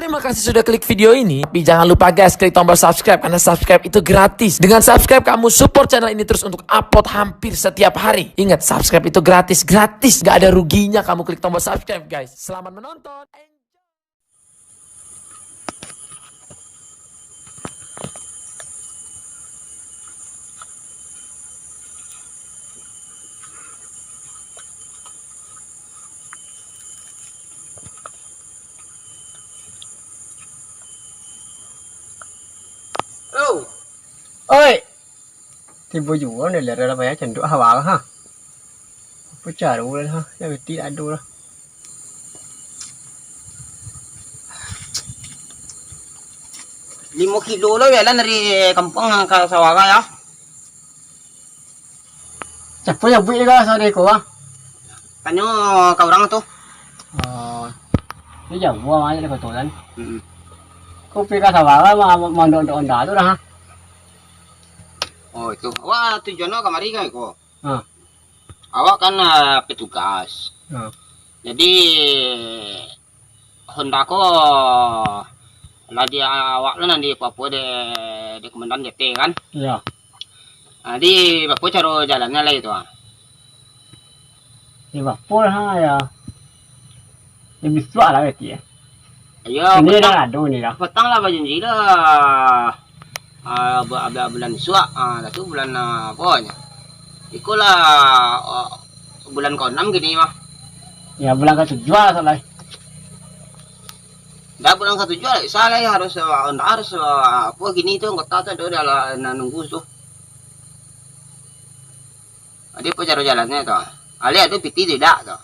Terima kasih sudah klik video ini. Tapi jangan lupa guys, klik tombol subscribe karena subscribe itu gratis. Dengan subscribe kamu support channel ini terus untuk upload hampir setiap hari. Ingat, subscribe itu gratis, gak ada ruginya kamu klik tombol subscribe guys. Selamat menonton. Oh, oi, tiba juga nih lihat ada banyak cenderung hawa ha. Pecah dulu ha, ya betul ada lah. 5 kilo lah ya dari kampung ke Sawaga ya. Siapa yang beli ka sa ko ah? Kanyo ka orang tuh. Oh. Ini jauh aja dari kotoran. Kopi ka Sawaga mau onda tuh dah. Oh itu, awak tujuannya kamari kan kok? Awak kan petugas. Jadi Honda ko lagi awak lah nanti Papua di Komandan JT kan? Iya. Di Papua caro jalannya lah itu Di Papua ya. Lebih tua lah berarti ya. Iya. Ini dah ada ni dah. Petang lah janji lah. Bulan Suak, itu bulan pokoknya. Ikulah bulan ke-6 gini mah. Ya bulan ke-7 lah salah. Dah bulan ke-7 lah, salah ya harus apa gini tuh kota tuh ada nunggu tuh. Dia pencari jalannya tuh. Alia itu piti tidak tuh.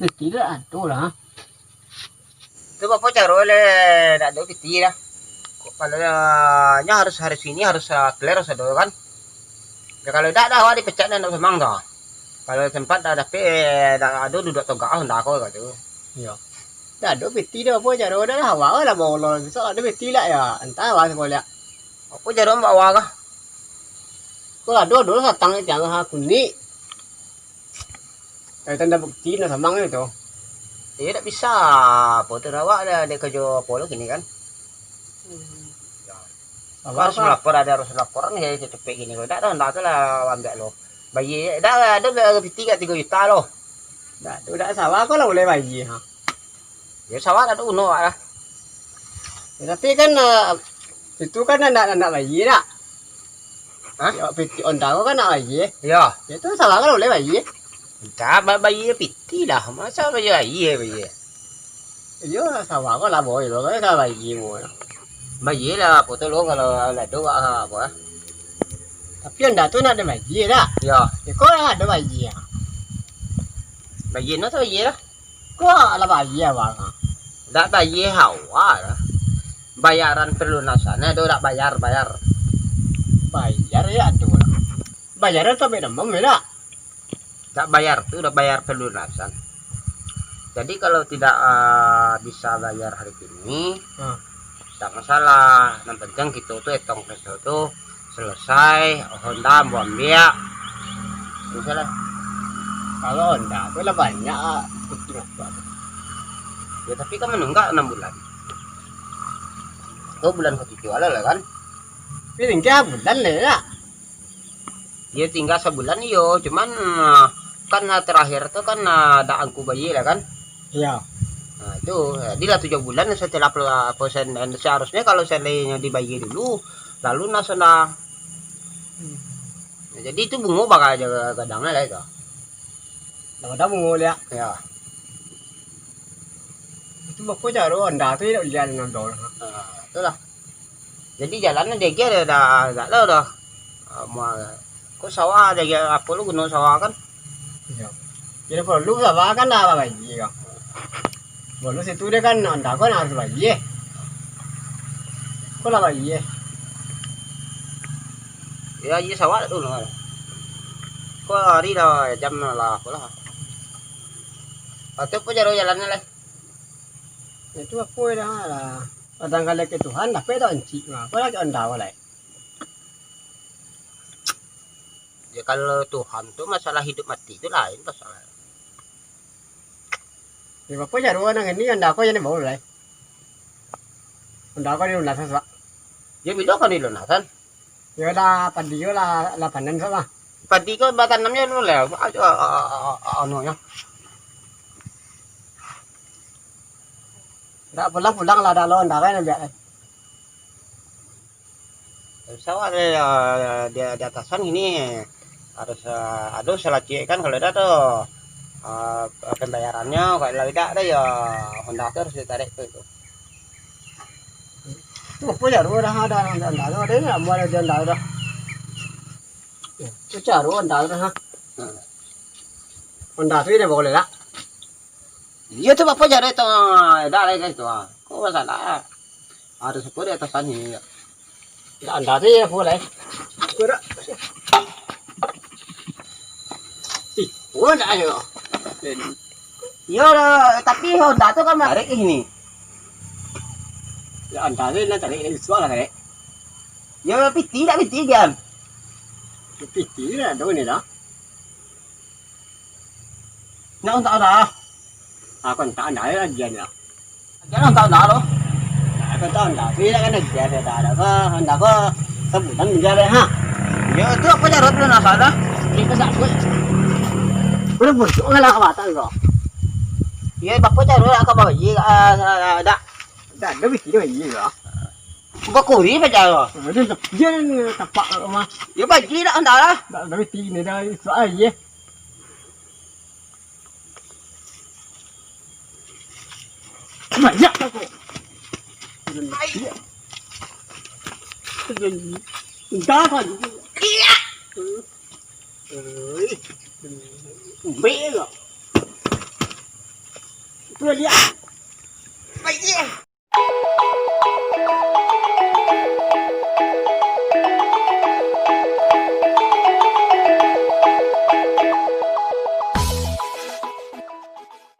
Piti tidak tuh lah. Itu bapak cari oleh tidak ada piti lah. Kalau harus ini harus clear harus ada kan ya, kalau tidak ada dipecat dan memang dah kalau tempat ada duduk tegak hendak aku gitu iya dah ada peti dah apa cara dah hawa lah bolong so ada peti lah ya entah apa boleh apa cara bawa kah kalau ada dulu satang itu yang kuni kayak tanda bukti nah samang itu tidak bisa foto awak ada kerja polo gini kan. Harus melapor harus laporan ya cepet gini kalau tidak hendak tu lah ambil lo bayi dah ada lebih 3 juta loh dah tu dah sawah kau lah boleh bayi ha ya sawah ada uno lah ya, tapi kan itu kan anak bayi nak ya piti onda kau kan anak bayi ya itu sawah kau boleh bayi tak bayi piti lah masa bayi bayi iya sawah kau lah boleh lo kan bayi mo bayi lah foto lo kalau ada apa tapi anda tuh ada bayi dah ya kok ada bayi ya bayi nó thôi bayi lah kok ada bayi ya bang đã bayi hawa lah bayaran pelunasan itu udah bayar ya tuh bayaran sampai demam ya tak bayar tuh udah bayar pelunasan jadi kalau tidak bisa bayar hari ini tak masalah, yang penting gitu tuh etong peso tuh selesai, Honda mau ambil, misalnya kalau Honda tuh lah banyak, ya tapi kan menunggak 6 bulan, itu bulan ke-7 lah kan, ini tinggal bulan lah, dia tinggal sebulan iyo, cuman kan terakhir tuh kan ada angku bayi lah kan, iya. Nah itu dia 7 bulan setelah persen dan seharusnya kalau seandainya dibayar dulu lalu nasional nah, jadi itu bungo bakal aja kadangnya lah itu ada bungo ya itu bakal cari anda tuh tidak jalan nondol itulah jadi jalannya dia kira udah mau kok sawah ada apa lu gunung sawah kan jadi perlu sawah kan apa lagi ya Bolu situ dia kan anda kan harus bayi. Kok lah bayi? Ya iya sawah tu lah. Kok hari dah jam lah aku lah. Atau kau jalannya lah. Itu apa dah lah. Kadang kali ke Tuhan dah pedo encik mah. Kau lagi anda lah. Ya kalau Tuhan tu masalah hidup mati itu lain masalah. Di Papua jaruan yang ini anda kau jadi boleh. Honda có đi Honda thật vậy. Dia bila kan di lunasan. Yo là phần đi là phần năm sao mà. Padi ko batan namanya no le. Ano nya. Đã pulang là đã lo Honda cái này vậy. Sao ada di atasan ini harus ada selagi kan kalau ada tuh pembayarannya kalau tidak ada ya Honda tuh harus ditarik tuh itu. Tuh punya rồi đã ada Honda rồi đấy là mua được Honda rồi. Chứ chả rồi Honda rồi ha. Honda thuê này bỏ lại đó. Iya tuh bapak jadi tuh ada lagi itu. Kok masalah harus sepuluh di atasan ini. Honda thuê mua lại. Rồi đó. Oh, enggak ayo. Iya, tapi Honda tuh kan tarik ini. Ya Honda thuê nó tarik cái số là cái. Ya piti tak piti kan. Cái tí là đâu này đó. Nó không tahu dah. À còn ta nãy là gì nhỉ? Jangan không tahu dah lo. Còn ta Honda thuê là cái này gì đây đã có Honda có sebulan mình ra đây ha. Ya itu apa jarot lu nasa dah. Ini cái dạng vậy. Udah busuk cái là các bạn ta rồi. Ya bapak jarot apa bawa gì dah. Đã nó bị cái gì rồi. Bapak kuri apa jarot. Nó tập giết tập bạ mà. Ya bagi dah Honda dah. Nó bị tí này đây xóa gì. Mà nhắc nó cô. Cá thôi. Iya. Bế rồi. Đưa đi. Bagi.